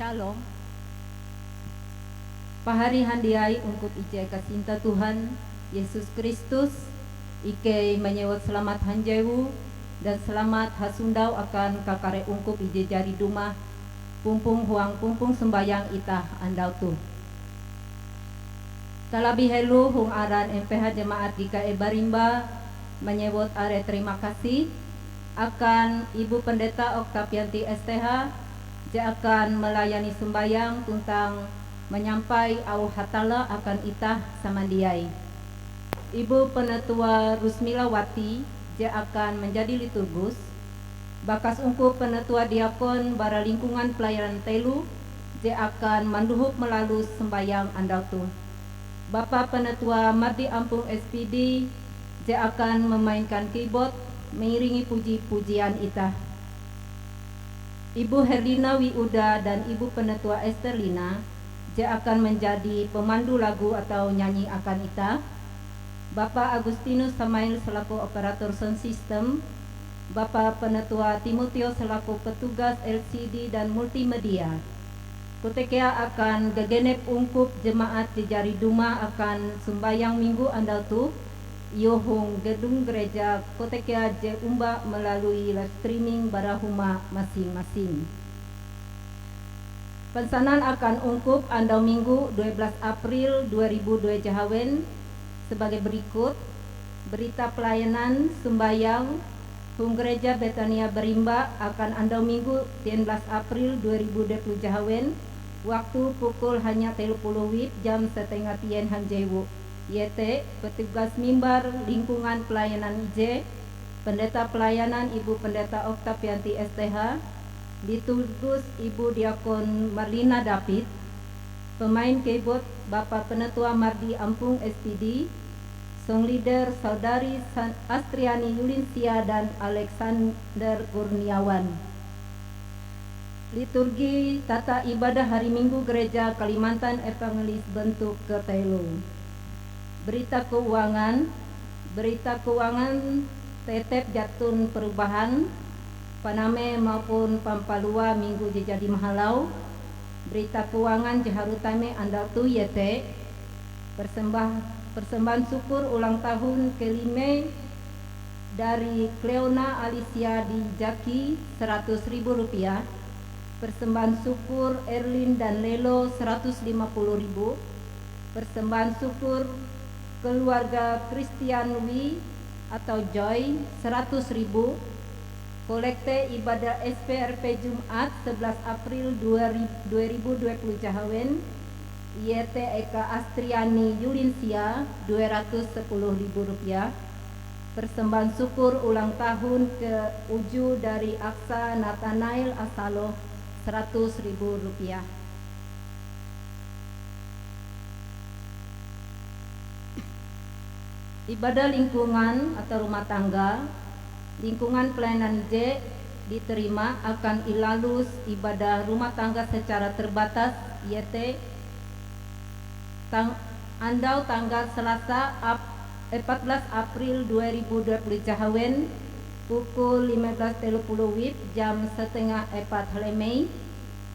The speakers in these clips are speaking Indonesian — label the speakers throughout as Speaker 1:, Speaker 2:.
Speaker 1: Shalom. Pahari handiai ungkup ije kasinta Tuhan Yesus Kristus ike menyewot selamat hanjewu dan selamat hasundau akan kakare ungkup ije jari dumah pumpung huang pumpung sembayang itah andau tu. Talabi helu hung aran MPH Jemaat GKI Barimba menyewot are terima kasih akan Ibu Pendeta Oktavianti STH je akan melayani sembayang tentang menyampai au hatala akan itah samandiai. Ibu Penetua Rusmilawati je akan menjadi liturgus. Bakas ungkup Penetua Diakon bara lingkungan pelayanan telu je akan manduhuk melalui sembayang andau tu. Bapak Penetua Mardi Ampung SPD je akan memainkan keyboard mengiringi puji-pujian itah. Ibu Herlina Wiuda dan Ibu Penetua Esterlina je akan menjadi pemandu lagu atau nyanyi akan itah. Bapak Agustinus Samail selaku operator sound system, Bapak Penetua Timotius selaku petugas LCD dan multimedia. Kutekea akan gegenep ungkup jemaat di jari duma akan sembayang minggu andau tu yohung gedung gereja Kotekea je umba melalui live streaming barahuma masing-masing. Pensanan akan ungkup andau minggu 12 April 2002 Jahawen sebagai berikut. Berita pelayanan sembayang hung gereja Betania Barimba akan andau minggu 13 April 2020 Jahawen waktu pukul hanya 30 WIB jam setengah tien hanjewu. YT petugas mimbar lingkungan pelayanan IJ, pendeta pelayanan Ibu Pendeta Oktavianti STH, liturgus Ibu Diakon Marlina David, pemain keyboard Bapak Penetua Mardi Ampung SPD, song leader Saudari Astriani Yulinsia dan Alexander Kurniawan. Liturgi tata ibadah hari Minggu Gereja Kalimantan Evangelis bentuk ketelu. Berita keuangan tetep jatun perubahan Paname maupun Pampalua minggu jadi mahalau. Berita keuangan jaharutame andau tu yete persembahan syukur ulang tahun kelima dari Cleona Alicia di Jaki Rp100.000, persembahan syukur Erlin dan Lelo Rp150.000, persembahan syukur keluarga Christian Wi atau Joy Rp100.000, kolekte ibadah SPRP Jumat 11 April 2020 Jahawen YT Eka Astriani Yulinsia Rp210.000, persembahan syukur ulang tahun ke Uju dari Aksa Nathanael Asalo Rp100.000. Ibadah lingkungan atau rumah tangga, lingkungan pelayanan IJ diterima akan ilalus ibadah rumah tangga secara terbatas YT andau tanggal Selasa 14 April 2020 Jahawen pukul 15.30 WIB jam setengah 4 Halemei.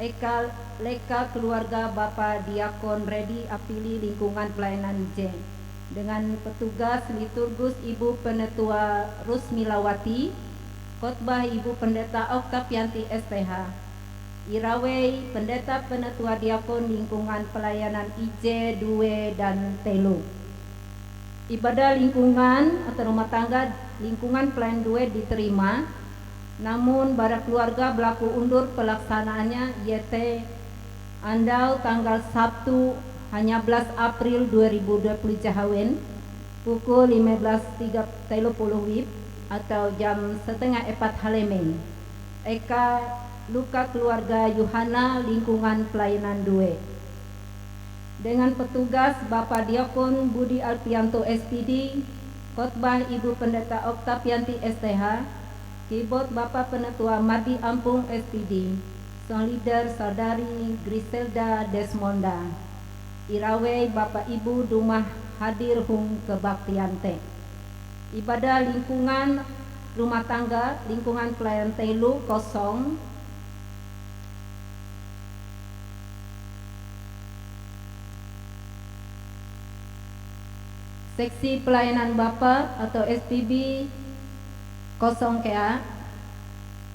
Speaker 1: Eka Leka keluarga Bapak Diakon Redi Apili lingkungan pelayanan IJ dengan petugas liturgus Ibu Penetua Rusmilawati, khotbah Ibu Pendeta Oktavianti STH, Irawei Pendeta Penetua Diakon lingkungan pelayanan IJ 2 dan Telu. Ibadah lingkungan atau rumah tangga lingkungan pelayanan 2 diterima, namun bara keluarga berlaku undur pelaksanaannya YT andau tanggal Sabtu hanya 11 April 2020 Jahawen pukul 15.30 WIB atau jam setengah 4 Halemei. Eka Luka keluarga Yohana lingkungan pelayanan 2 dengan petugas Bapak Diakon Budi Alpianto SPD, khotbah Ibu Pendeta Oktavianti STH, keyboard Bapak Penetua Mardi Ampung SPD, song leader Saudari Griselda Desmonda, Irawei Bapak Ibu Dumah hadir hung kebaktian teh. Ibadah lingkungan rumah tangga lingkungan pelayanan telu kosong Seksi Pelayanan Bapa atau SPB 0KA.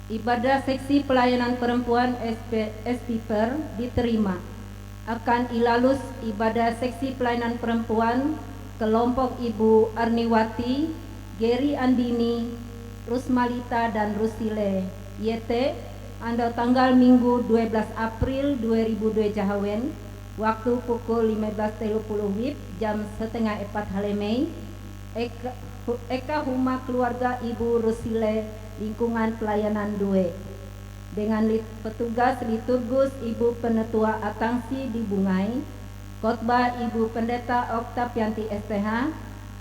Speaker 1: Ibadah Seksi Pelayanan Perempuan SPPER diterima. Akan ilalus ibadah Seksi Pelayanan Perempuan kelompok Ibu Arniwati, Geri Andini, Rusmalita dan Rusile YT anda tanggal Minggu 12 April 2002 Jahawen, waktu pukul 15.30 WIB jam setengah 4 Halemei. Eka Huma Keluarga Ibu Rusile Lingkungan Pelayanan 2 dengan petugas liturgus Ibu Penetua Atangsi di Bungai, khotbah Ibu Pendeta Oktavianti STH,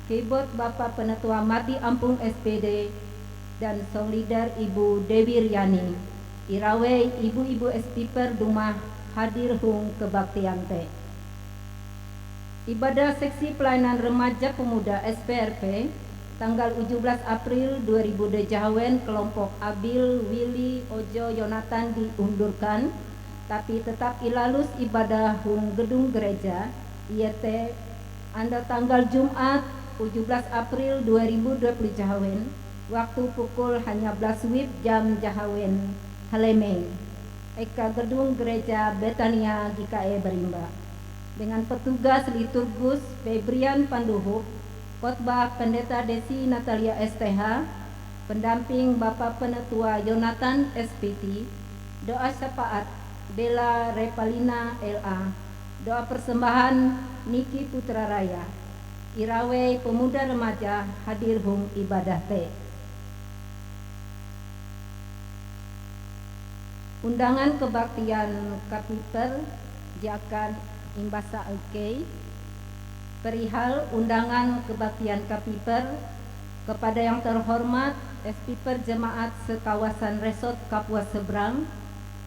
Speaker 1: keyboard Bapak Penetua Mardi Ampung SPD, dan song leader Ibu Dewi Riani. Irawe ibu-ibu SPPER Dumah hadir hung kebaktian te. Ibadah Seksi Pelayanan Remaja Pemuda SPRP tanggal 17 April 2002 Jahawen kelompok Abil, Willy, Ojo, Yonatan diundurkan, tapi tetap ilalus ibadah hung gedung gereja IRT anda tanggal Jumat 17 April 2020 Jahawen, waktu pukul hanya 11 WIB jam Jahawen Halemei. Eka Gedung Gereja Betania GKE Berimba dengan petugas liturgus Febrian Panduhuk, khotbah Pendeta Desi Natalia STH, pendamping Bapak Penetua Yonatan SPT, doa syafaat Bella Repalina LA, doa persembahan Niki Putra Raya. Irawe pemuda remaja hadir hung ibadah te. Undangan kebaktian Kapiper Jakan Imbasa Oke. Perihal undangan kebaktian Kapiper kepada yang terhormat SPPER Jemaat Sekawasan Resort Kapuas Seberang,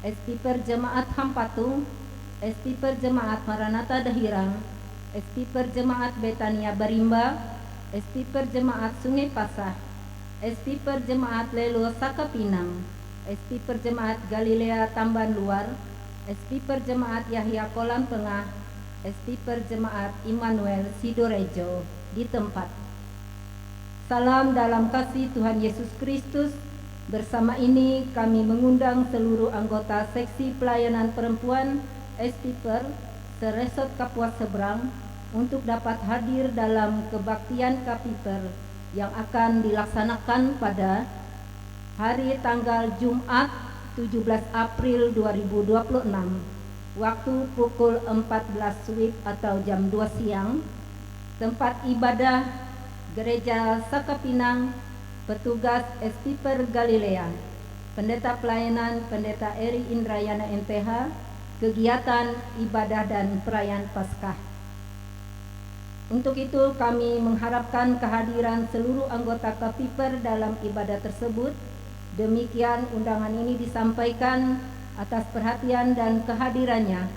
Speaker 1: SPPER Jemaat Hampatung, SPPER Jemaat Maranatha Dahirang, SPPER Jemaat Betania Barimba, SPPER Jemaat Sungai Pasah, SPPER Jemaat Lelo Sakapinang, SPPER Jemaat Galilea Tamban Luar, SPPER Jemaat Yahya Kolam Tengah, SPPER Jemaat Immanuel Sidorejo di tempat. Salam dalam kasih Tuhan Yesus Kristus. Bersama ini kami mengundang seluruh anggota Seksi Pelayanan Perempuan SPPER Seresort Kapuas Seberang untuk dapat hadir dalam kebaktian Kapiper yang akan dilaksanakan pada hari tanggal Jumat 17 April 2026, waktu pukul 14 WIB atau jam 2 siang, tempat ibadah Gereja Sakapinang, petugas SPPER Galilea, Pendeta Pelayanan Pendeta Eri Indrayana MTH, kegiatan ibadah dan perayaan Paskah. Untuk itu kami mengharapkan kehadiran seluruh anggota Kapiper dalam ibadah tersebut. Demikian undangan ini disampaikan. Atas perhatian dan kehadirannya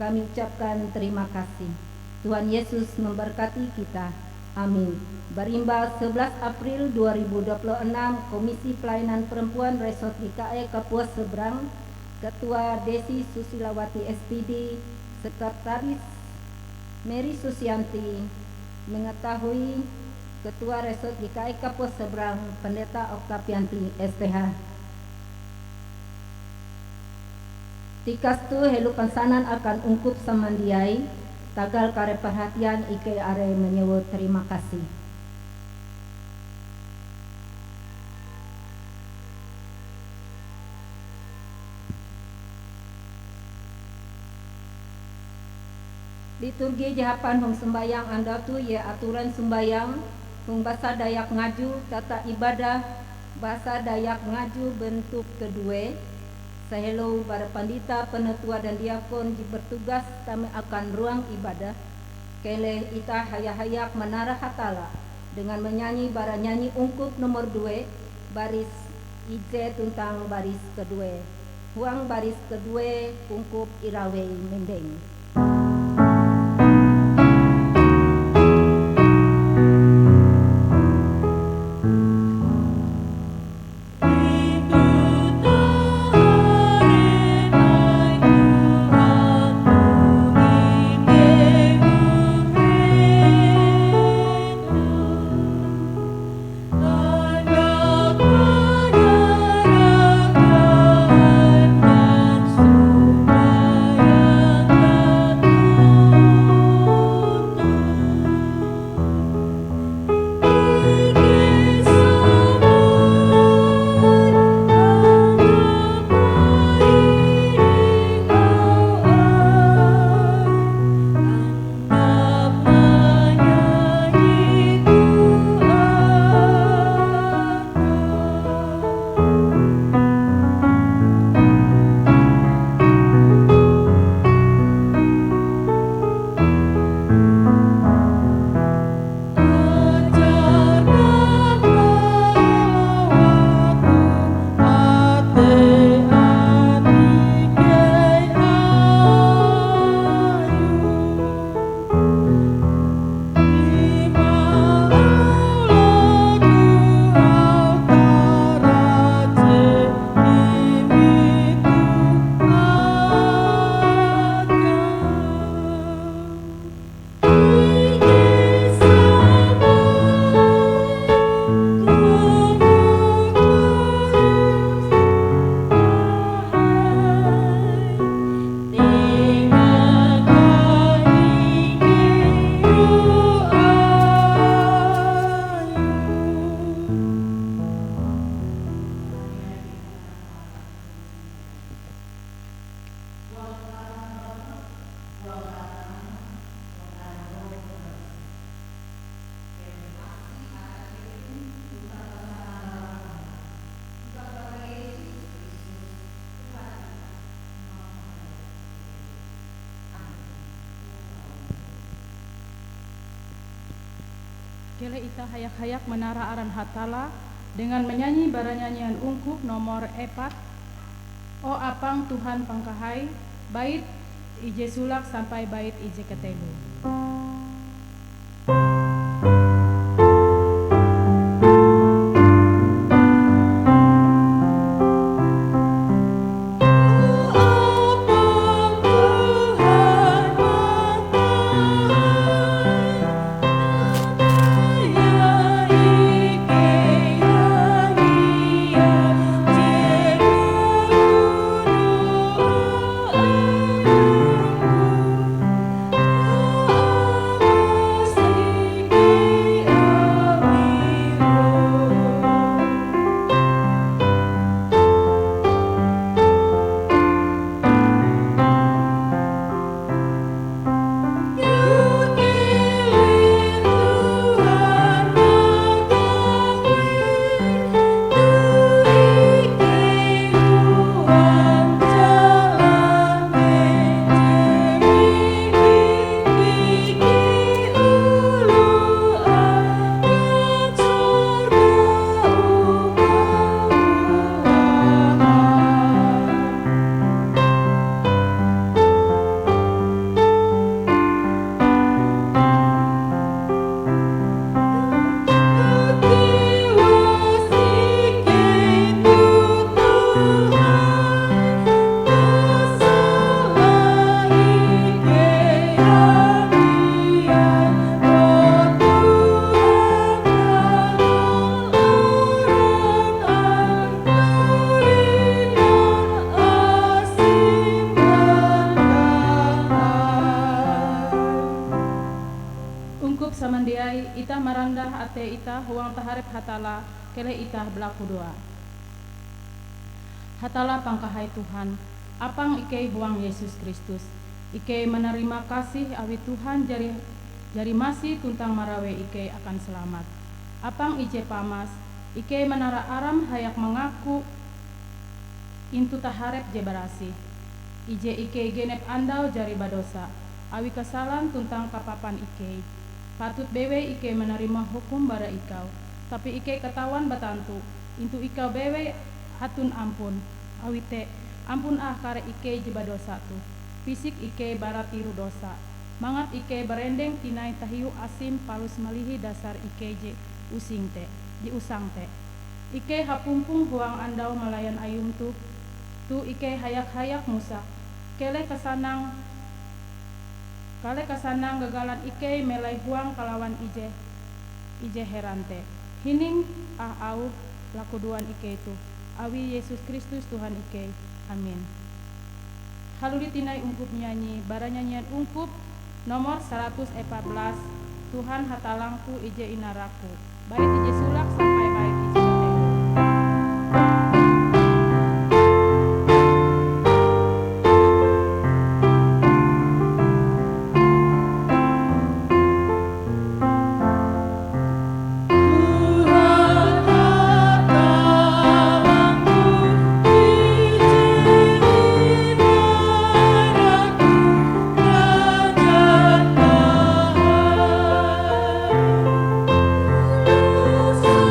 Speaker 1: kami ucapkan terima kasih. Tuhan Yesus memberkati kita. Amin. Barimba 11 April 2026, Komisi Pelayanan Perempuan Resort GKE Kapuas Seberang, Ketua Desi Susilawati SPD, Sekretaris Mary Susianti, mengetahui Ketua Resort GKE Kapuas Seberang, Pendeta Oktavianti STH. Tikastu helu pensanan akan ungkup samandiai, tagal kare perhatian ike are menyebut terima kasih. Liturgi jahapan hong sembayang anda tu ya aturan sembayang hong bahasa Dayak Ngaju, tata ibadah bahasa Dayak Ngaju bentuk kedua. Sehelo para pandita, penetua dan diakon bertugas kami akan ruang ibadah. Kele ita hayak-hayak menara hatala dengan menyanyi bara nyanyi ungkup nomor 2 baris IJ tentang baris kedua. Huang baris kedua ungkup irawe mendeng.
Speaker 2: Kele ita hayak-hayak menara aran hatala dengan menyanyi bara nyanyian ungkup nomor 4. O apang Tuhan pangkahai, bait ije sulak sampai bait ije ketelu. Ungkup samandiai ita marandah ate ita huang taharep hatala kele ita belaku doa. Hatala pangkahai Tuhan, apang ike huang Yesus Kristus, ike menerima kasih awi Tuhan jari masih tuntang marawe ike akan selamat. Apang ije pamas, ike menara aram hayak mengaku intu taharep je barasi. Ije ike genep andau jari badosa, awi kesalahan tuntang kapapan ike. Patut bewe ike menerima hukum bara ikau, tapi ike ketahuan batantu, intu ikau bewe hatun ampun, awi te ampun kare ike je badosa tu. Fisik ike bara tiru dosa, mangat ike berendeng tinai tahiu asim palus malihi dasar ike je usang te. Ike hapumpung huang andau melayan ayum tu ike hayak-hayak musak, kale kasanang gagalan ike melai huang kalawan ije herante. Hining au lakuduan ike itu, awi Yesus Kristus Tuhan ike. Amin. Haluli tinai ungkup nyanyi, bara nyanyian ungkup nomor 114. Tuhan hatalangku ije inaraku, bait ije sulak sampai bait ije ketelu.
Speaker 3: So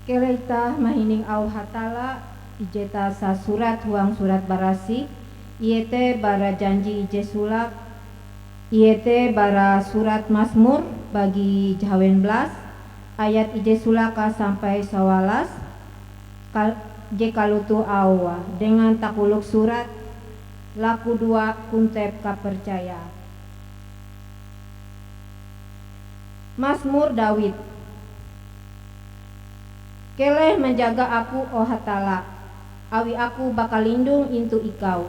Speaker 1: Keleita mahining au hatala ijeta sa surat huang surat barasi iete bara janji ije sulak iete bara surat Mazmur bagi Jahawen belas ayat ije sulaka sampai 11 je kalutu awa dengan takuluk surat laku 2 kuntep kapercaya. Mazmur Daud. Keleh menjaga aku oh hatala, awi aku bakal lindung intu ikau.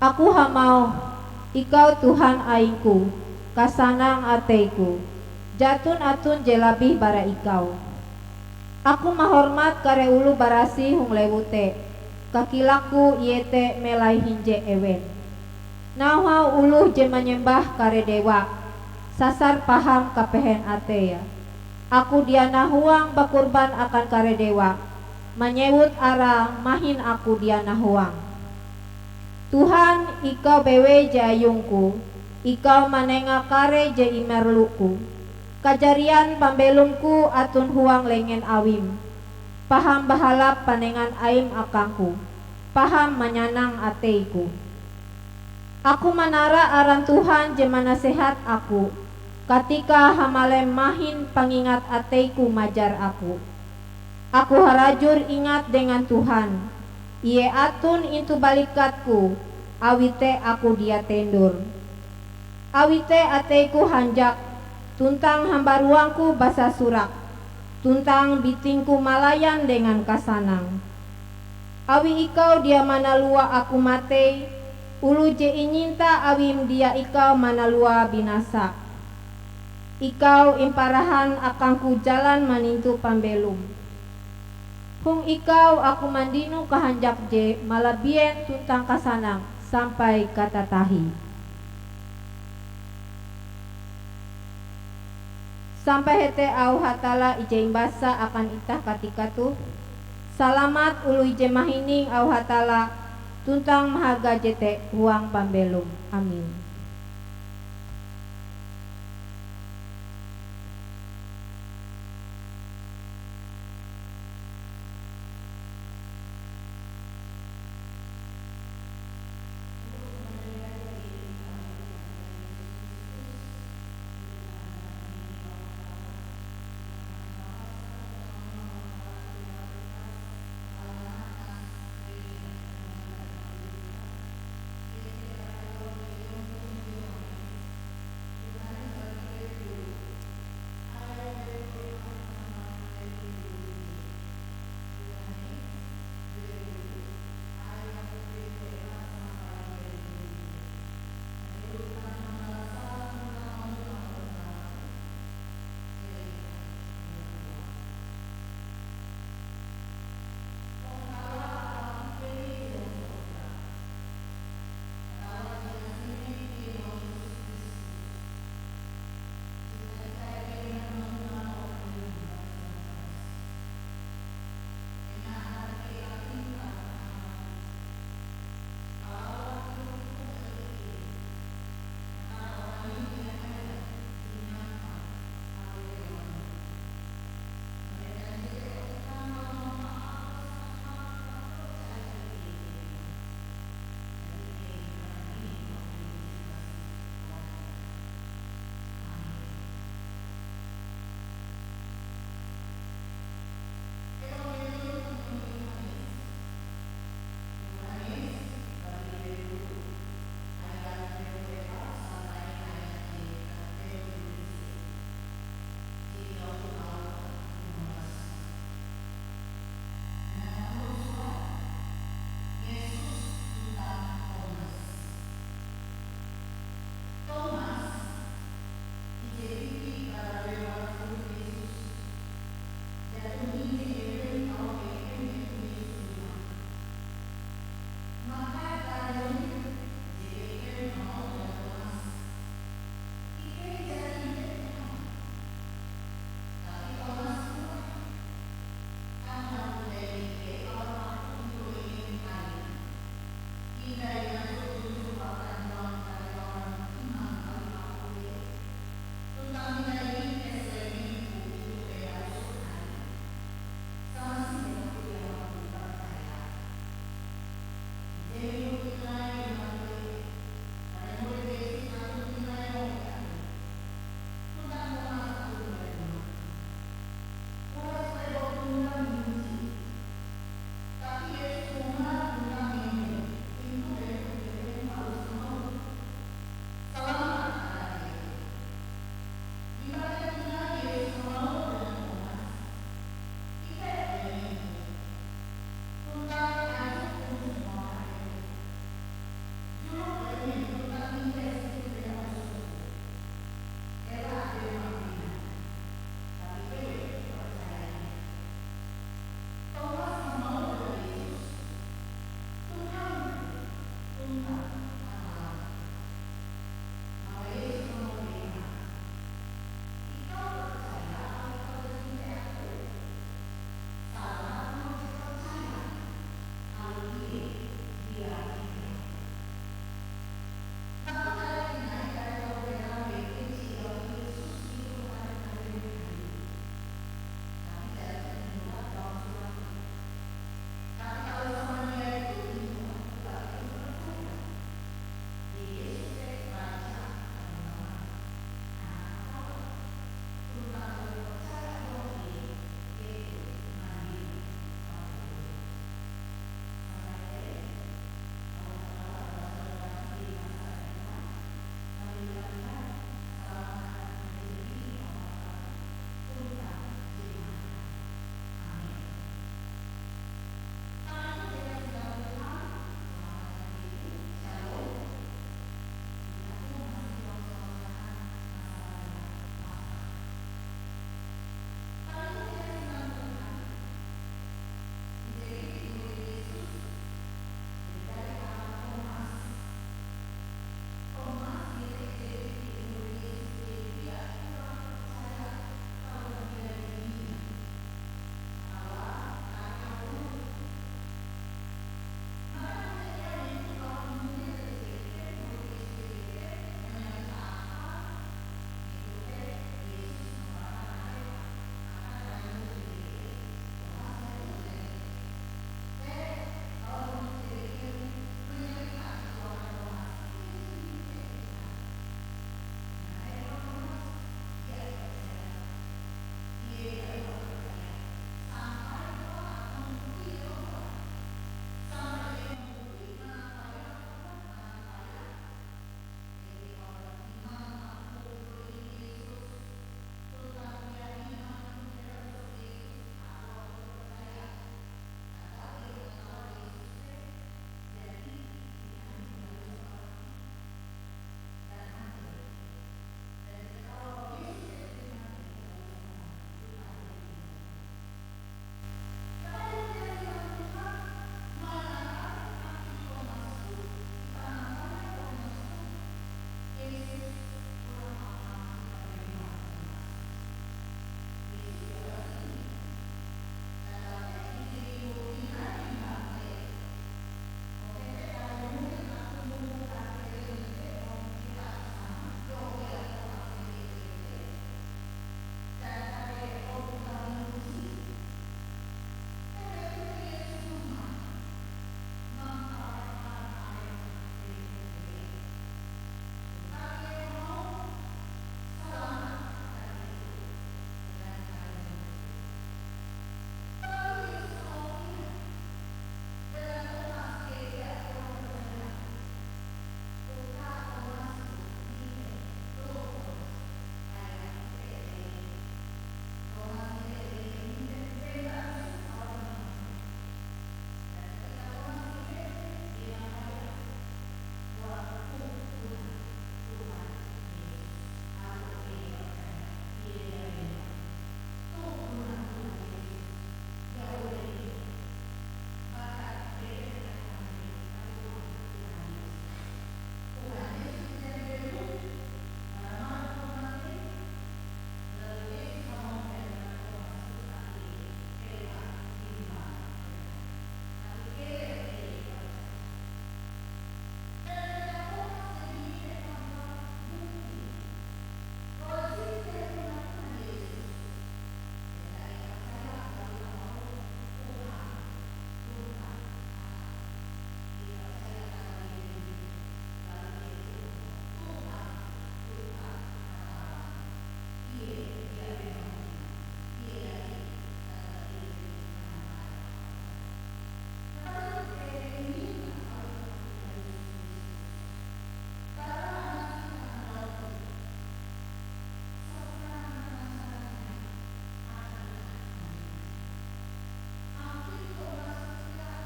Speaker 1: Aku hamau ikau Tuhan aingku, kasanang ateiku, jatun atun jelabih bara ikau. Aku mahormat kare ulu barasi hung lewute, kakilaku iete melai hinje ewen. Naha ulu je menyembah kare dewa, sasar paham kapehen ateya. Aku diana huang bakurban akan kare dewa, menyewut ara mahin aku diana huang. Tuhan ikau bewe jayungku, ikau manenga kare je imerluku. Kajarian pambelumku atun huang lengen awim, paham bahalap panengan aim akangku, paham menyanang ateiku. Aku manara aran Tuhan je manasehat aku, ketika hamalem mahin pangingat ateiku majar aku. Aku harajur ingat dengan Tuhan, ie atun intu balikatku, awite aku dia tendur. Awite ateiku hanjak, tuntang hambaruangku basa surak, tuntang bitingku malayan dengan kasanang. Awi ikau dia manalua aku mate, ulu je inyinta awim dia ikau manalua binasa. Ikau imparahan akangku jalan manintu pambelum. Hung ikau aku mandinu kahanjak je malabien tuntang kasanang sampai kata tahi. Sampai hete au hatala ije imbasa akan itah katika tu. Salamat ulu ije mahining au hatala tuntang mahaga jete huang pambelum. Amin.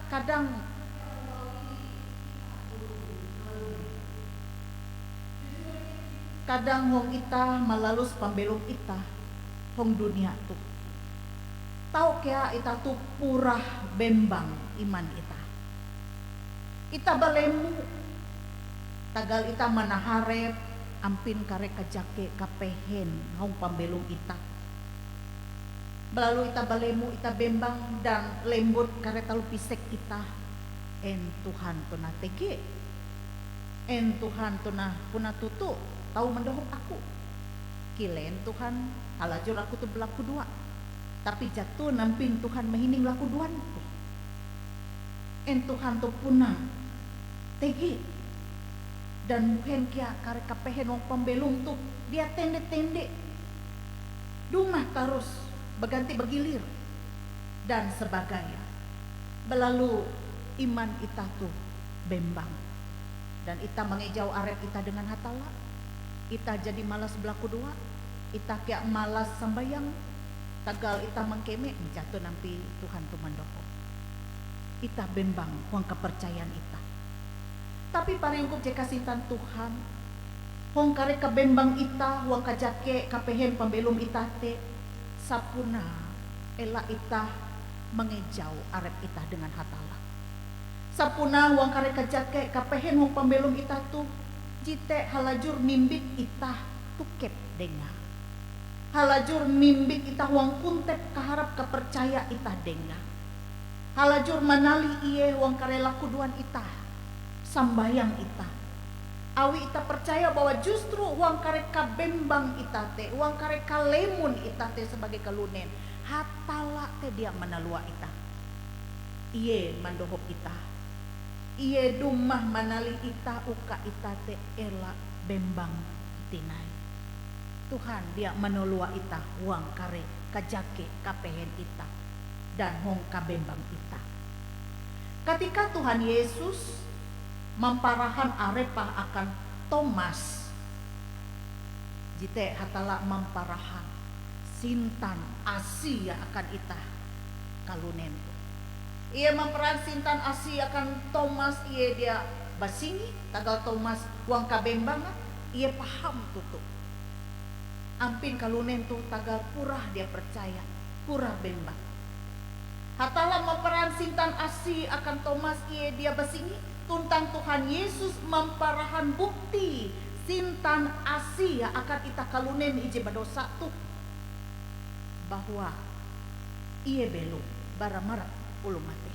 Speaker 3: kadang hong ita malalus pambelum ita hong dunia tu. Tau kaya ita tu purah bembang iman ita. Ita balemu tagal ita manaharep ampin kare kajake kapehen hong pambelum ita. Belalu ita balemu ita bembang dan lembut kare talu pisek ita. En Tuhan tuna tege. En Tuhan tuna puna tutu. Tahu mendohok aku. Kilen Tuhan alajur aku tu berlaku dua. Tapi jatuh nampin Tuhan mahining laku duan. En Tuhan tu puna tege. Dan bukan kia kare kapehen wong pembelum tu dia tende-tende. Dumah terus berganti bergilir dan sebagainya. Belalu iman ita tu bembang dan ita mengejau arep ita dengan hatala. Ita jadi malas berlaku dua. Ita kayak malas sambayang. Tagal ita mengkeme jatuh nampi Tuhan tu mendoho. Ita bembang huang kepercayaan ita. Tapi paringkup jeka sintan Tuhan. Huang kare kabembang ita huang kajake kapehen pembelum ita te. Sapuna ela ita mengejau arep ita dengan hatala. Sapuna huang kare kajake kapehen huang pembelum ita tu jite halajur mimbit ita tukep denga. Halajur mimbit ita huang kuntep kaharap kepercaya ita denga. Halajur manali iye huang kare lakuduan ita sambayang ita. Awi ita percaya bahwa justru huang kare kabembang ita te, huang kare kalemun ita te sebagai kalunen, hatala te dia menalua ita. Iye mandohop ita. Iye dumah manali ita uka ita te ela bembang tinai. Tuhan dia menolua ita huang kare kajake kapehen ita dan hong kabembang ita. Ketika Tuhan Yesus mamparahan arepah akan Thomas, jite hatala mamparahan sintan Asia akan ita kalunen. Ia memperahan sintan Asia akan Thomas, ia dia basingi tagal Thomas uang kabembang, ia paham tutup. Ampin kalunen tu tagal purah dia percaya, purah bembang. Hatala memperahan sintan Asia akan Thomas, ia dia basingi tuntang Tuhan Yesus memparahan bukti sintan Asia akan ita kalunen ije badosa tu bahwa ia belum baramarak ulu mati.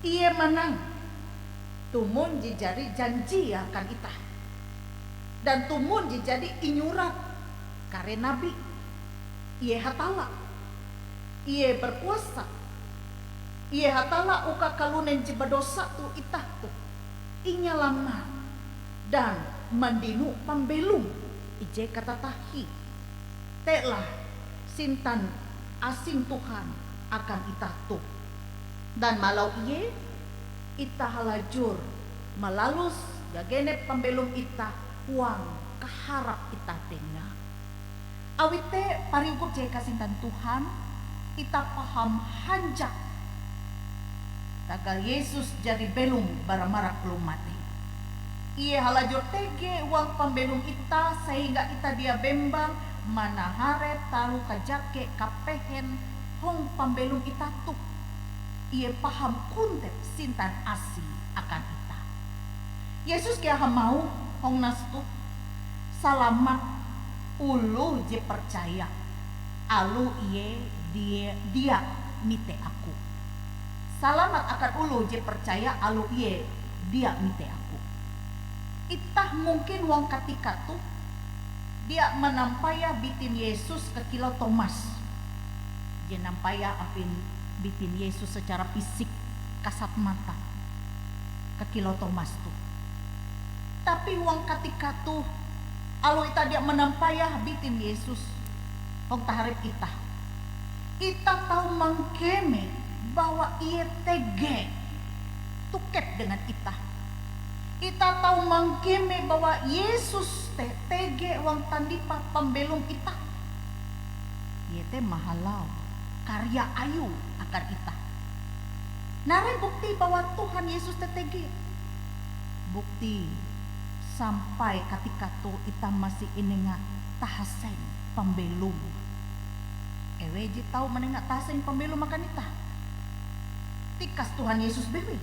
Speaker 3: Ia menang tumun jijari janji akan ita dan tumun jijadi inyurat kare nabi. Ia hatala, ia berkuasa. Ia hatala uka kalunen jibadosa tu itah tu inya lama dan mandinu pambelum ije kata tahi telah sintan asing Tuhan akan itah tu dan malau iye itah halajur malalus gagenep pambelum itah huang kaharap itah dengar awite paringkup jeka sintan Tuhan itah paham hanjak tagal Yesus jadi belum baramarak belum mati. Ia halajur tege uang pembelum ita sehingga ita dia bembang manahare talu kajake kapehen hong pembelum ita tu. Ia paham kuntep sintan asi akan ita. Yesus kia mau hong nastu salamat ulu je percaya alu iye dia mite aku. Salamat akan ulu je percaya alu iye dia mite aku. Itah mungkin wong katika tu dia menampaya bitin Yesus ke kilau Thomas. Dia nampaya apin bitin Yesus secara fisik kasat mata ke kilau Thomas tu. Tapi wong katika tu alu ita dia menampaya bitin Yesus wong taharip ita. Ita tahu mangkeme bahwa ia tege tuket dengan ita. Ita tahu mangkeme bahwa Yesus tege wang tandipa pembelum ita. Ia te mahalau karya ayu akan ita. Nare bukti bahwa Tuhan Yesus TTG. Bukti sampai ketika tu ita masih inenga tahasen pembelum. Eweji tahu menengah tahasen pembelum makan ita. Tikas Tuhan Yesus bewe.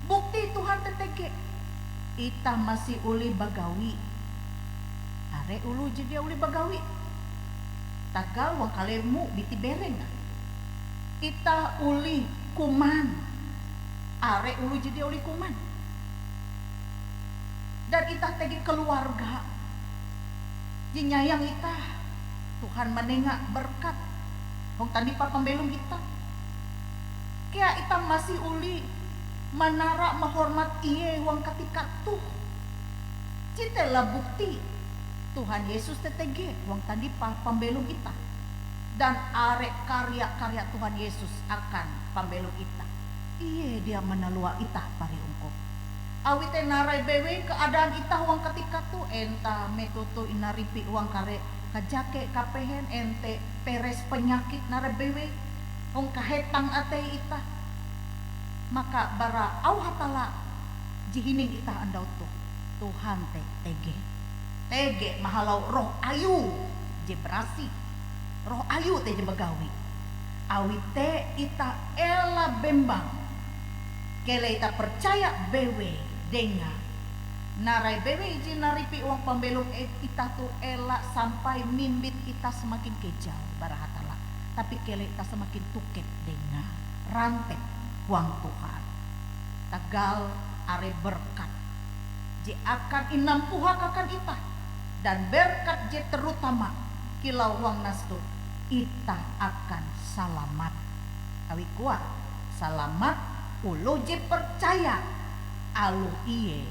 Speaker 3: Bukti Tuhan TTG. Ita masih uli bagawi. Are ulu jadi uli bagawi. Tagal wang kalemu biti bereng. Ita uli kuman. Are ulu jadi uli kuman. Dan ita tegi keluarga. Jinyayang ita. Tuhan menengak berkat. Hong tadi pa pembelum ita. Kaya ita masih uli manara menghormat iye wang ketika tuh. Citelah bukti Tuhan Yesus TTG wang tadi pa pembelum ita. Dan arek karya-karya Tuhan Yesus akan pembelum ita. Iye dia menalua ita pari ungkop. Awite narai bewe keadaan ita wang ketika tuh enta metutu inaripi wang kare kajake kapehen ente peres penyakit narai bewe wang kahetang ate ita. Maka bara au hatala jihining ita andau tuh Tuhan tege mahalau roh ayu je berasi roh ayu te je begawi awite ita ela bembang kele ita percaya bewe denga narai bewe je naripi uang pembelum ita tuh ela sampai mimbit ita semakin kejau bara hatala tapi kele ita semakin tuket denga rantek uang Tuhan tagal are berkat je akan inampuhak akan ita dan berkat je terutama kilau uang nastu ita akan salamat awi kuat salamat ulo je percaya alu iye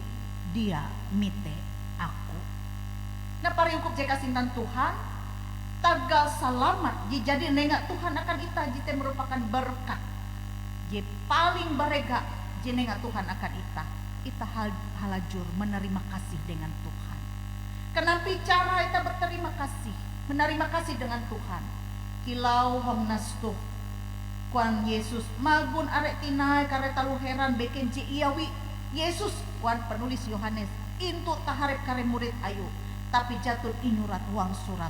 Speaker 3: dia mite aku nah pari hukum je kasintan Tuhan tagal salamat je jadi nengak Tuhan akan ita jite merupakan berkat je paling barega jenengan Tuhan akan ita halajur menerima kasih dengan Tuhan. Kenapa cara ita berterima kasih, menerima kasih dengan Tuhan? Kilau hong nastuh kuan Yesus magun arek tinai kare talu heran beken je iawi Yesus kuan penulis Yohanes intu taharep kare murid ayu tapi jatuh inyurat uang surat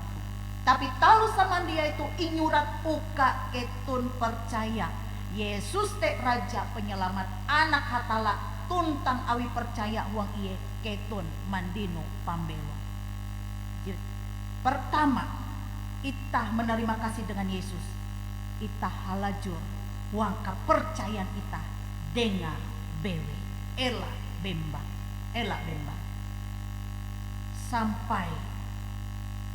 Speaker 3: tapi talu sama dia itu inyurat uka ketun percaya Yesus te raja penyelamat anak hatala tuntang awi percaya uang iye ketun mandino pambelo. Jadi, pertama ita menerima kasih dengan Yesus ita halajur uang kepercayaan ita dengan bewe ela bembang sampai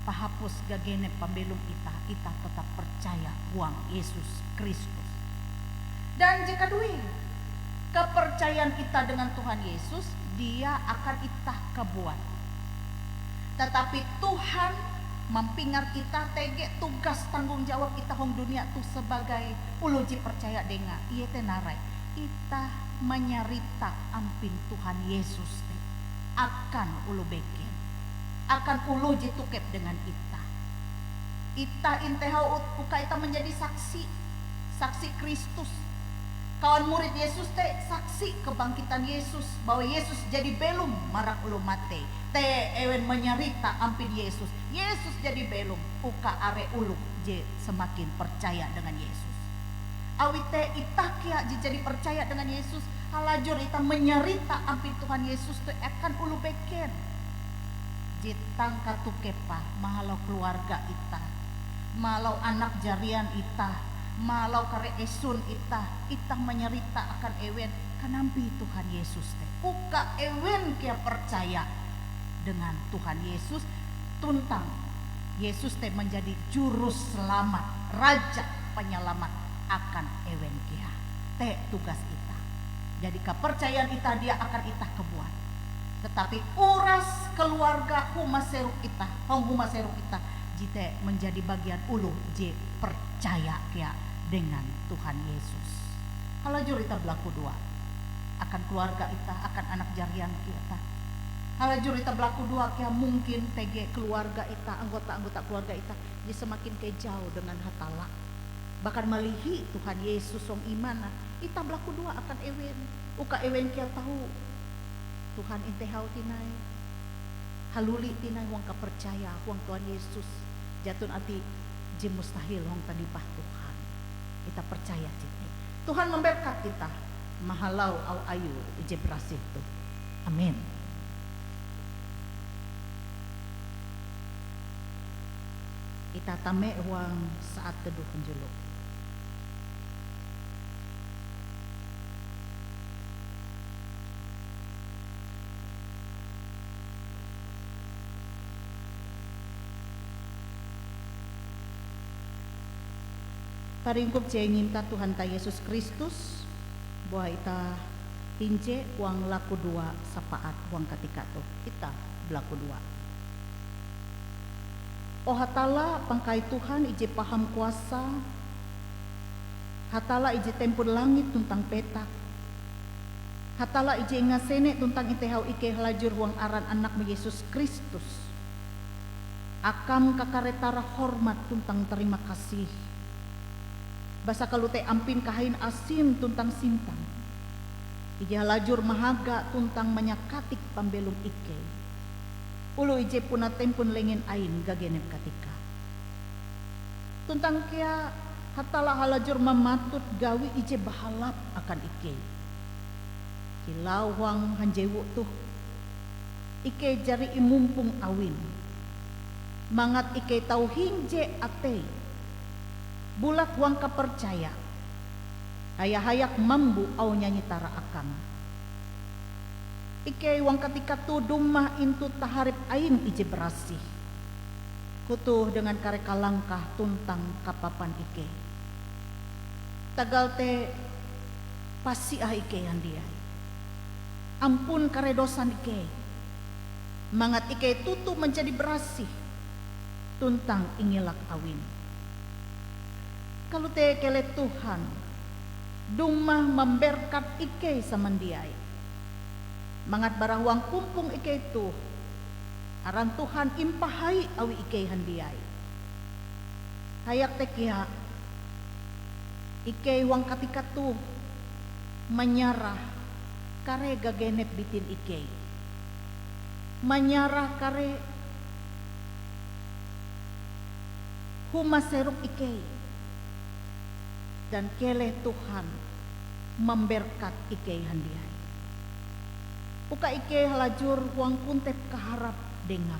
Speaker 3: pahapus gagene pambelum ita tetap percaya uang Yesus Kristus. Dan jika duit kepercayaan kita dengan Tuhan Yesus, dia akan kita kebuat. Tetapi Tuhan mampingat kita tege tugas tanggung jawab kita hong dunia tu sebagai uluji percaya dengan iye tenarai. Kita menyarita ampin Tuhan Yesus te akan ulu beken, akan uluji tukep dengan kita. Ita intehau uka ita menjadi saksi Kristus. Kawan murid Yesus te saksi kebangkitan Yesus bahwa Yesus jadi belum marak ulu mate te ewen menyarita ampin Yesus jadi belum uka are ulu je semakin percaya dengan Yesus awite ita kia jadi percaya dengan Yesus halajur ita menyarita ampin Tuhan Yesus te akan ulu beken je tangka tukepa mahalau keluarga ita mahalau anak jarian ita malau kare esun ita menyerita akan ewen kanampi Tuhan Yesus teh uka ewen kia percaya dengan Tuhan Yesus tuntang Yesus teh menjadi juru selamat raja penyelamat akan ewen kia teh tugas ita jadi kepercayaan ita dia akan ita kebuat tetapi uras keluarga humaseruk ita jite menjadi bagian ulu je percaya kia dengan Tuhan Yesus. Halajur ita berlaku dua akan keluarga ita akan anak jarian kita. Halajur ita berlaku dua kia mungkin tege keluarga ita anggota keluarga ita jadi semakin kejauh dengan hatala bahkan malihi Tuhan Yesus wong imana ita belaku dua akan ewen uka ewen kia tahu Tuhan inte hau tinai haluli tinai wong kapercaya wong Tuhan Yesus jatun ati je mustahil wong tadipah Tuhan kita percaya citi Tuhan memberkat kita mahalau au ayu ije berasih tu amin. Kita tame uang saat teduh penjuluk. Paringkup jaya nyinta Tuhan ta Yesus Kristus bahwa ita tinje uang laku dua sapaat uang ketika tu kita belaku dua. Oh hatala pangkai Tuhan ije paham kuasa, hatala ije tempur langit tuntang petak, hatala ije ngasene tuntang itehau ike halajur huang aran anak Yesus Kristus. Akam kakaretara hormat tuntang terima kasih. Basa kalute ampin kahain asin tuntang sintang. Ije halajur mahaga tuntang menyakatik pambelum ike. Ulu ije puna tempun lengen ain gagenep katika. Tuntang kia hatala halajur mematut gawi ije bahalap akan ike. Kilawang hanjewu tuh. Ike jari imumpung awin. Mangat ike tau hinje ate. Bulat wang kapercaya. Hayak mambu au nyanyi tara akam. Ike wang ketika tu dumah intu taharip ain ije berasih. Kutuh dengan kareka langkah tuntang kapapan ike. Tagal te pasi ike yang dia. Ampun kare dosan ike. Mangat ike tutu menjadi berasih. Tuntang ingilak awin. Kalau te kele Tuhan. Dumah memberkat ike samandiai. Mangat barang wang kumpung ike itu aran Tuhan impahai awi ike handiai hayak tekia ike wang katika tu menyarah kare gagenep bitin ike menyarah kare humaseruk ike dan kele Tuhan memberkat ike handiai. Uka ike halajur huang kuntep kaharap dengam.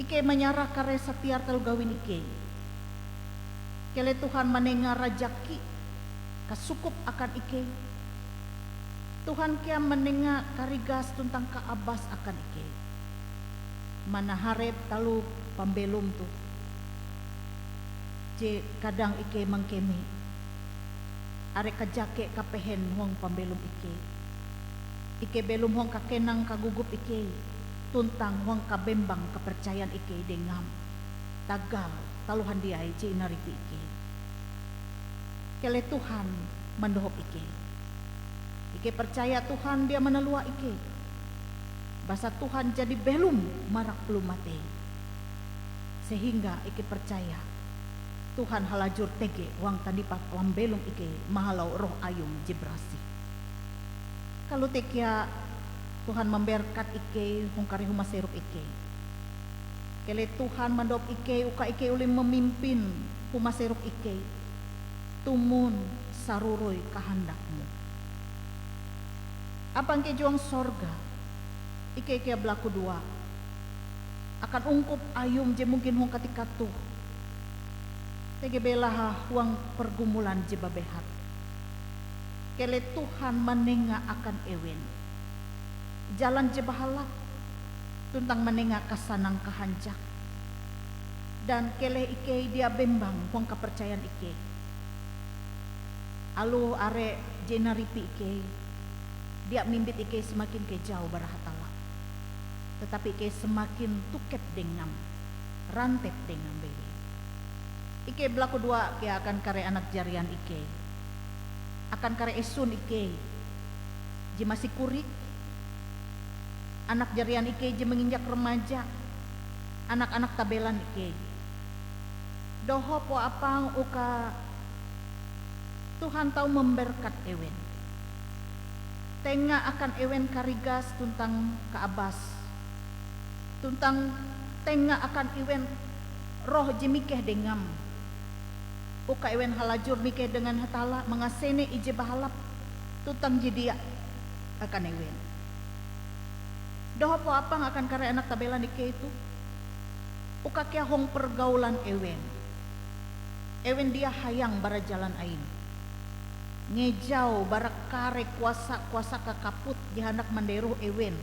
Speaker 3: Ike menyarah kare setiar telu gawin ike. Kele Tuhan menenga rajaki kasukup akan ike. Tuhan kia menenga karigas tuntang kaabas akan ike. Mana harep talu pambelum tu. Je kadang ike mangkeme. Are kajake kapehen huang pambelum ike. Ike belum huang kakenang kagugup ike tuntang huang kabembang kepercayaan ike dengam tagal taluhan dia ije inaripi ike kele Tuhan mendohop ike percaya Tuhan dia menelua ike basa Tuhan jadi belum marak belum mati sehingga ike percaya Tuhan halajur tege huang tandipat lambelum ike mahalau roh ayung jibrasi. Kalau tekia Tuhan memberkat ike hungkari humaseruk ike. Kele Tuhan mandop ike uka ike ulin memimpin humaseruk ike. Tumun saruroi kahandakmu. Apang ke juang sorga. Ike belaku dua. Akan ungkup ayum je mungkin hung ketika tuh. Tege belaha huang pergumulan je babehat. Kele Tuhan menenga akan ewen. Jalan je bahalap. Tuntang menenga kasanang kahanjak. Dan kele ike dia bembang huang kepercayaan ike. Alu are jenaripi ike. Dia mimbit ike semakin ke jauh barahatala. Tetapi ike semakin tukep dengam. Rantep dengam beli. Ike belaku dua ke akan kare anak jarian ike. Akan kare esun ike je masih kurik anak jarian ike je menginjak remaja anak-anak tabelan ike Doho po apang uka Tuhan tahu memberkat ewen. Tenga akan ewen karigas tuntang kaabas. Tuntang tenga akan ewen roh jemikeh dengam. Uka ewen halajur mikeh dengan hatala mengasene ije bahalap. Tuntang jedia akan ewen. Doho po apang akan karya anak tabela nike itu. Uka kia hong pergaulan ewen. Ewen dia hayang bara jalan ain. Ngejau bara kare kuasa kakaput jihandak menderuh ewen.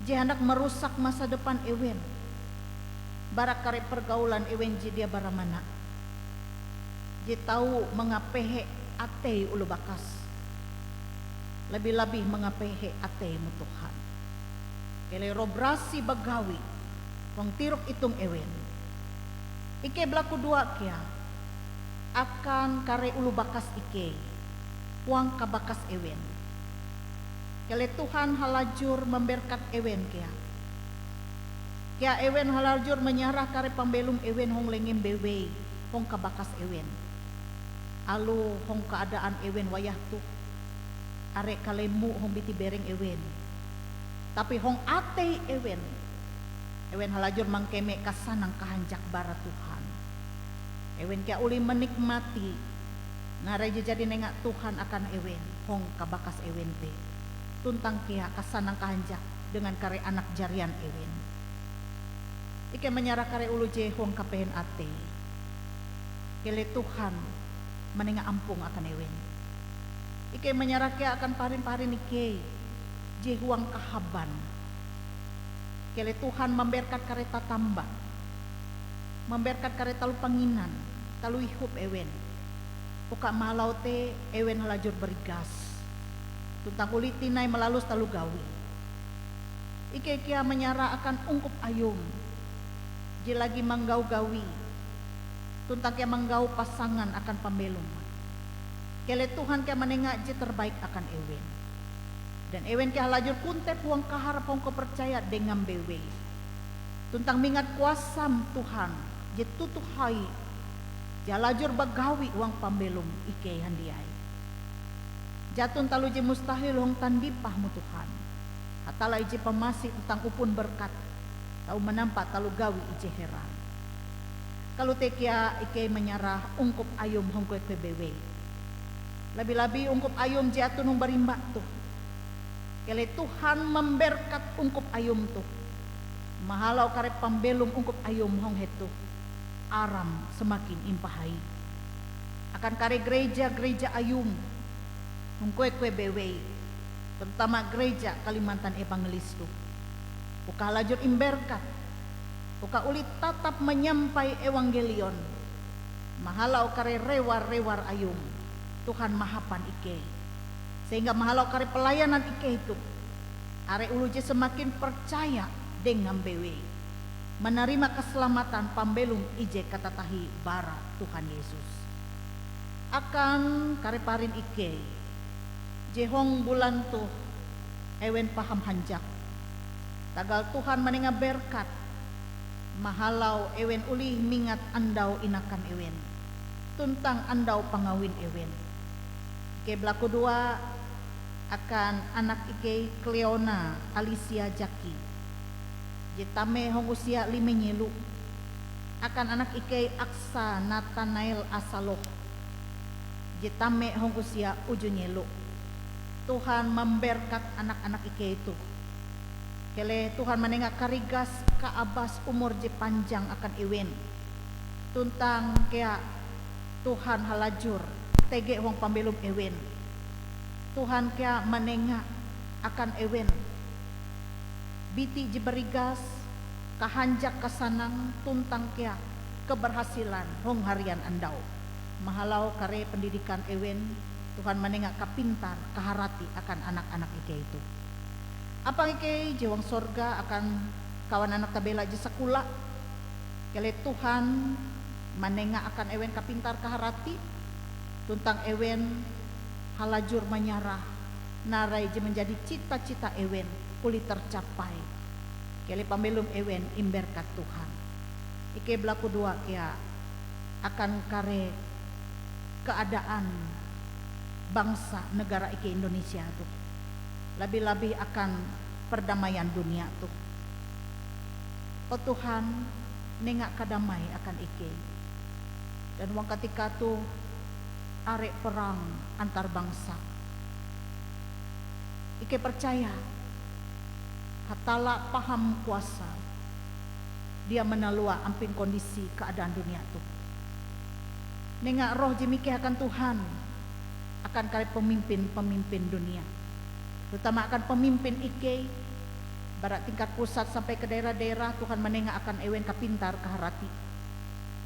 Speaker 3: Jihandak merusak masa depan ewen. Bara kare pergaulan ewen dia bara mana. Ji tahu mengapehe ate ulu bakas. Lebih-lebih mengapehe ate mu Tuhan. Kele robrasi bagawi wong tiruk itung ewen. Ike belaku dua kia akan kare ulu bakas ike uang kabakas ewen. Kele Tuhan halajur memberkat ewen kia ewen halajur menyarah kare pambelum ewen hong lengem bewe hong kabakas ewen. Alu hong keadaan ewen wayah tu arek kalemu hong biti bereng ewen. Tapi hong ate ewen halajur mangkeme kasanang kahanjak bara Tuhan. Ewen kia uli menikmati ngarai jadi nengak Tuhan akan ewen hong kabakas ewen te. Tuntang kia kasanang kahanjak dengan kare anak jarian ewen. Ike menyarah kare ulu je hong kapehen ate. Kele Tuhan menengak ampung akan ewen. Ike menyarah kia akan parin-parin ike je huang kahaban. Kele Tuhan memberkat kare tatamba. Memberkat kare talu panginan, talu ihup ewen. Uka malau te ewen halajur berigas. Tuntang ulitinai melalus talu gawi. Ike kia menyara akan ungkup ayum. Ji lagi manggau gawi. Tuntang kia manggau pasangan akan pembelum. Kele Tuhan kia menengak je terbaik akan ewen. Dan ewen kia halajur kuntep huang kaharap hong kepercaya dengan bewe. Tuntang mingat kuasam Tuhan. Je tutuhai jalajur bagawi uang pambelum ike handiai. Jatun talu je mustahil hong tandipah mu Tuhan. Hatala ije pemasih tentang upun berkat. Tahu menampak talu gawi ije heran. Kalau tekia ike menyarah ungkup ayum hong kue bewe. Lebih-lebih ungkup ayum jatun hong berimbak tuh. Kele Tuhan memberkat ungkup ayum tuh. Mahalau kare pambelum ungkup ayum hong hetu. Aram semakin impahai. Akan kare gereja ayum mengkue bewe, terutama gereja Kalimantan Evangelis tu. Uka lajur imberkat, uka ulit tatap menyampai evangelion. Mahalau kare rewar ayum, Tuhan mahapan ike. Sehingga mahalau kare pelayanan ike itu, are uluji semakin percaya dengan bewe. Menerima keselamatan pambelum ije katatahi bara Tuhan Yesus. Akan kareparin ike jehong bulan tuh ewen paham hanjak. Tagal Tuhan menengah berkat. Mahalau ewen ulih mingat andau inakan ewen. Tuntang andau pangawin ewen. Ike belaku dua akan anak ike Cleona Alicia Jaki. Jetame hong usia 5 nyelu akan anak ike Aksa Nathanael Asaloh. Jetame hong usia 7 nyelu. Tuhan memberkat anak-anak ike itu. Kele Tuhan menengak karigas kaabas umur je panjang akan ewen. Tuntang kea Tuhan halajur tege hong pambelum ewen. Tuhan kea menengak akan ewen. Biti je berigas kahanjak kasanang tuntang kia keberhasilan hong harian andau. Mahalau kare pendidikan ewen Tuhan menengak kapintar kaharati akan anak-anak ike itu. Apa ike jewang sorga akan kawan anak tabela je sekula. Kele Tuhan menengak akan ewen kapintar kaharati. Tuntang ewen halajur menyarah narai je menjadi cita-cita ewen uli tercapai. Kele pambelum ewen imberkat Tuhan. Ike belaku dua kia akan kare keadaan bangsa negara Ike Indonesia tuh. Lebih-lebih akan perdamaian dunia tuh. Oh Tuhan, nengak kadamai akan Ike. Dan wang ketika tuh arek perang antar bangsa. Ike percaya hatala paham kuasa. Dia menalua ampin kondisi keadaan dunia tuh. Nengak roh jemike akan Tuhan akan kali pemimpin dunia. Terutama akan pemimpin Ike barat tingkat pusat sampai ke daerah-daerah. Tuhan menengak akan ewen kapintar keharati.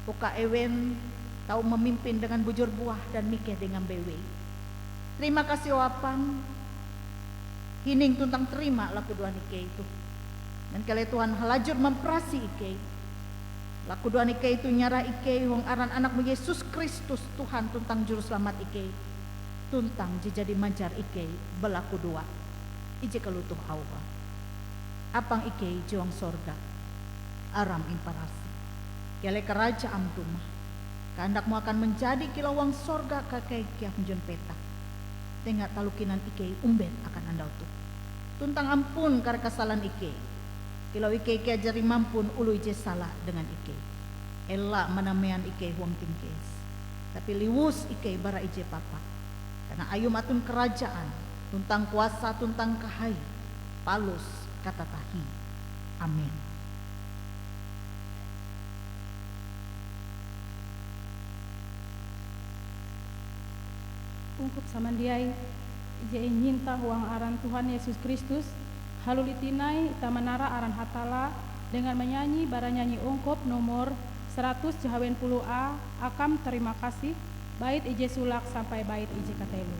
Speaker 3: Uka ewen tahu memimpin dengan bujur buah dan mikir dengan bewe. Terima kasih wapang hining tuntang terima laku Tuhan Ike itu. Dan kali Tuhan halajur memperasi Ike. Laku Tuhan Ike itu nyara Ike wong aran anakmu Yesus Kristus Tuhan tuntang juru selamat Ike. Tuntang jadi mancar Ike belaku dua. Ije kelutuh awa. Apang Ike juang sorga. Aram imparasi. Kele kerajaan rumah. Kehendakmu akan menjadi kilawang sorga kakek kia hunjun peta. Tengah talukinan Ike umbet akan andau tuh. Tuntang ampun karena kesalahan Ike. Kilau Ike jari mampun ulu ije salah dengan Ike. Ela menamean Ike huang tingkes. Tapi liwus Ike bara ije papa. Karena ayu matun kerajaan. Tuntang kuasa tuntang kahai. Palus kata tahi. Amin.
Speaker 2: Ungkup samandiai ije nyinta huang aran Tuhan Yesus Kristus halulitinai ita menara aran hatala dengan menyanyi bara nyanyi ungkup nomor 100 Jahawen 10A akam terima kasih bait ije sulak sampai bait ije katelu.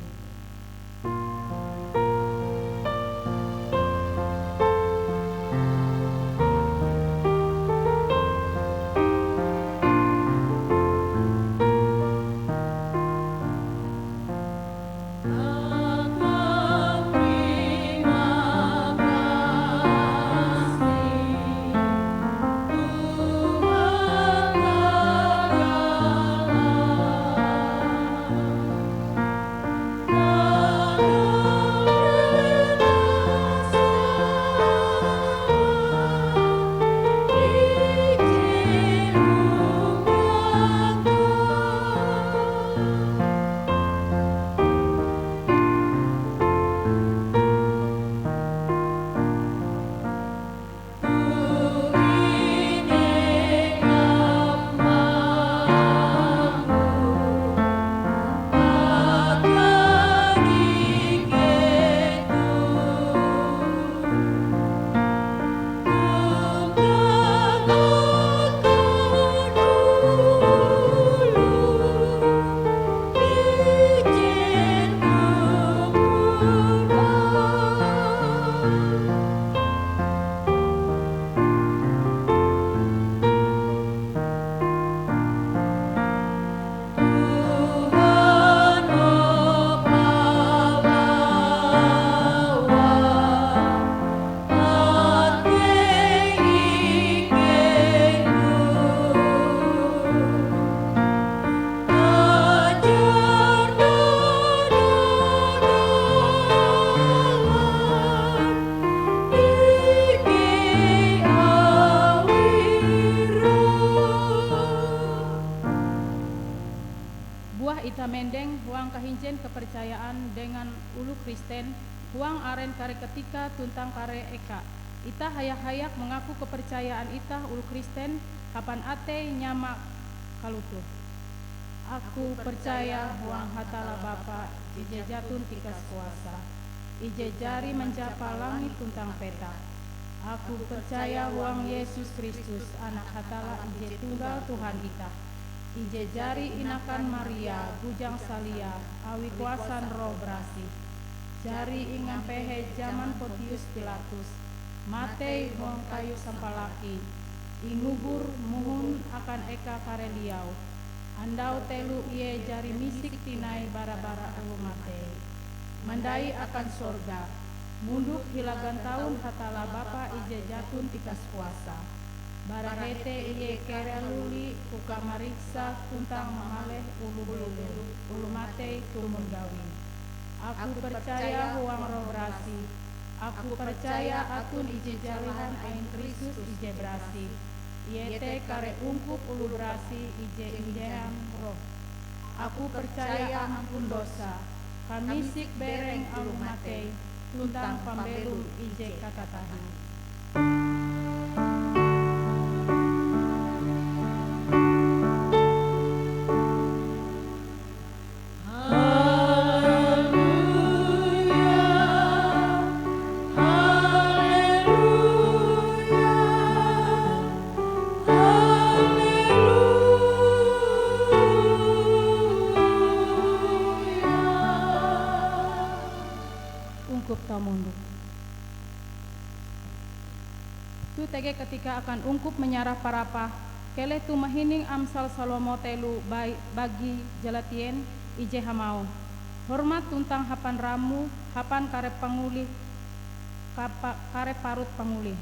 Speaker 2: Ita mendeng huang kahinjen kepercayaan dengan ulu Kristen huang aren kare ketika tuntang kare eka. Ita hayak-hayak mengaku kepercayaan ita ulu Kristen kapan ate nyamak kalutuh. Aku percaya huang hatala Bapa ije jatun tikas kuasa. Ije jari menjapa langit tuntang peta. Aku percaya huang Yesus Kristus anak hatala ije tunggal Tuhan ita. Ije jari inakan Maria bujang salia awi kuasan roh berasih. Jari ingan pehe zaman Pontius Pilatus. Matei huang kayu sampalaki. Ingubur muhun akan eka kareliau. Andau telu iye jari misik tinai bara-bara ulu matei. Mandai akan sorga. Munduk hilagan tahun hatala Bapa ije jatun tikas kuasa. Barahete iye keraluli uka mariksa tuntang mamaleh ulu matei tumun gawi. Aku percaya huang roh berasi. Aku percaya atun ije jalihan ain Kristus ije berasi. Iete kare ungkup ulu berasi ije indehan roh. Aku percaya ampun dosa. Kamisik bereng alu matei. Tuntang pambelum ije kata tahu. Ungkup tamunduk. Tu tege ketika akan ungkup menyarah parapah, keleh tu mahining amsal Salomo telu bagi jalatien ije hamau. Hormat tuntang hapan ramu, hapan karep pangulih, karep parut pangulih.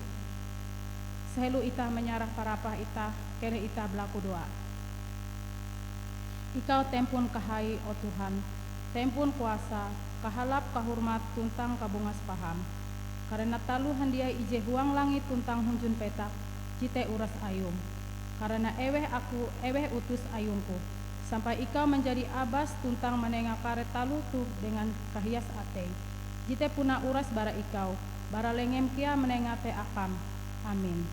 Speaker 2: Sehelu itah menyarah parapah itah, keleh itah belaku doa. Ikau tempun kahai, o Tuhan, tempun kuasa, kahalap kahormat tuntang kabungas paham. Karena talu handia ije huang langit tuntang hunjun petak, jite uras ayum. Karena eweh utus ayumku. Sampai ikau menjadi abas tuntang menengah karet talu tu dengan kahias atei. Jite puna uras bara ikau, bara lengem kia menengah te akam. Amin.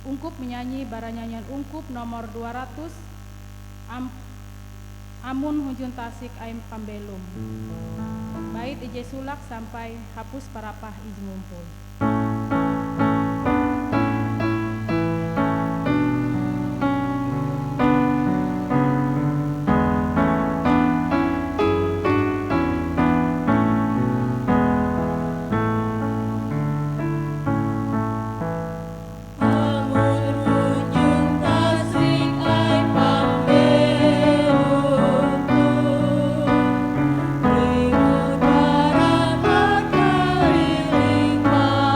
Speaker 2: Ungkup menyanyi bara nyanyian ungkup nomor 200, amun hunjun tasik aim pambelum. Bait ije sulak sampai hapus parapah ije ngumpul.
Speaker 4: Terima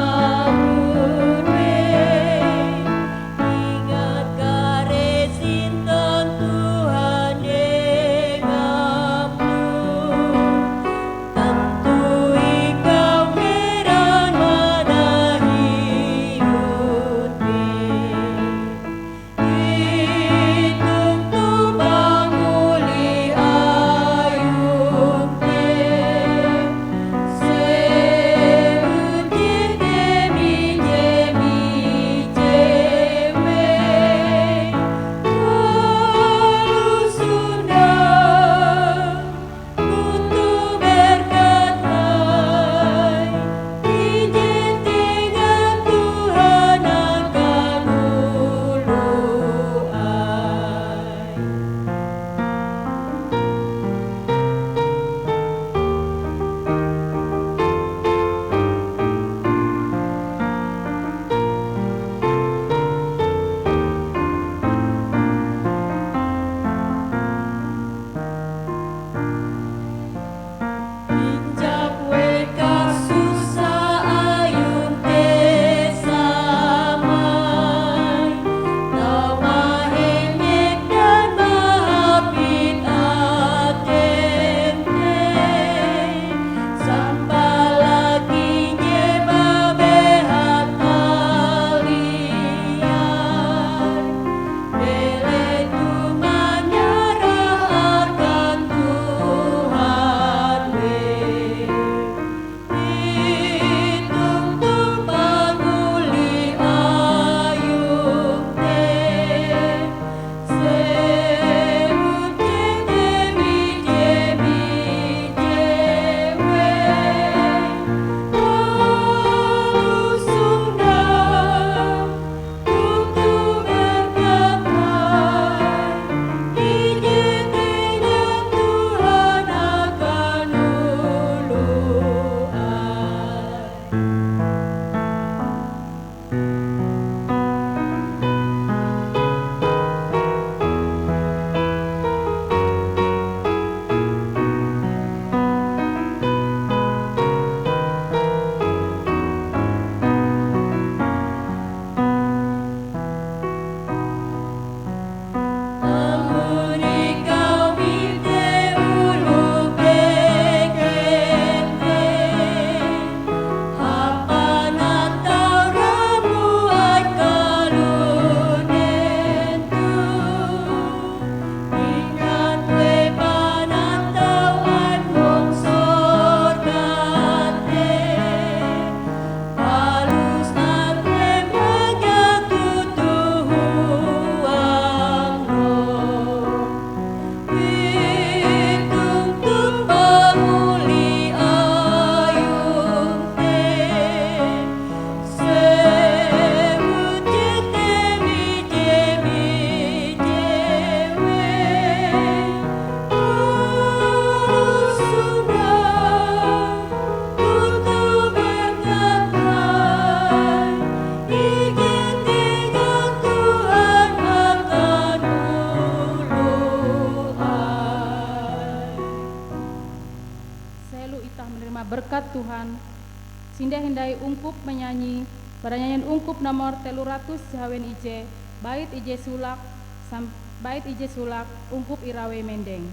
Speaker 2: berkat Tuhan. Sinda hindai ungkup menyanyi pada nyanyian ungkup nomor 300 Jawen Ije, bait Ije Sulak, ungkup Irawe Mendeng.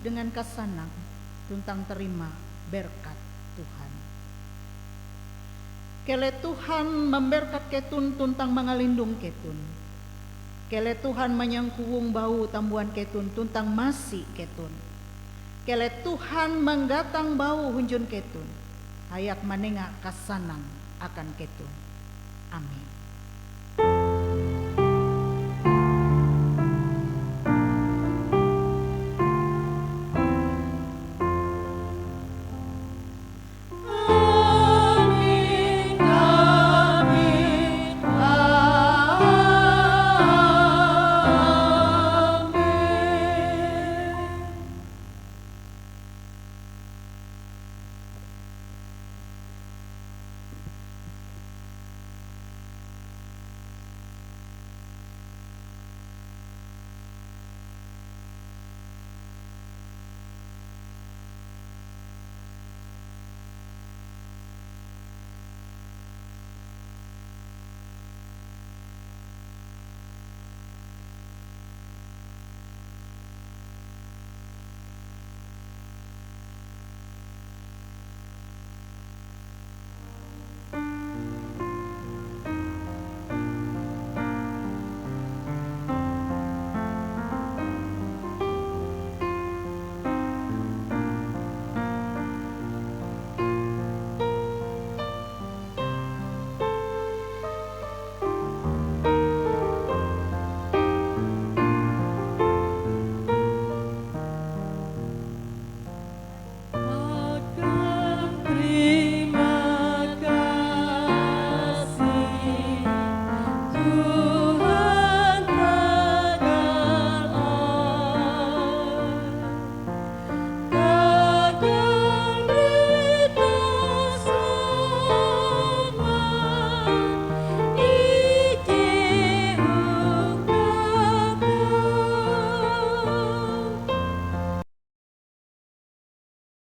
Speaker 3: Dengan kasanang tuntang terima berkat Tuhan. Kele Tuhan memberkat ketun tuntang mengalindung ketun. Kele Tuhan menyangkuung bau tambuhan ketun tuntang masih ketun. Kele Tuhan menggatang bau hunjun ketun. Hayak manenga kasanang akan ketun. Amin.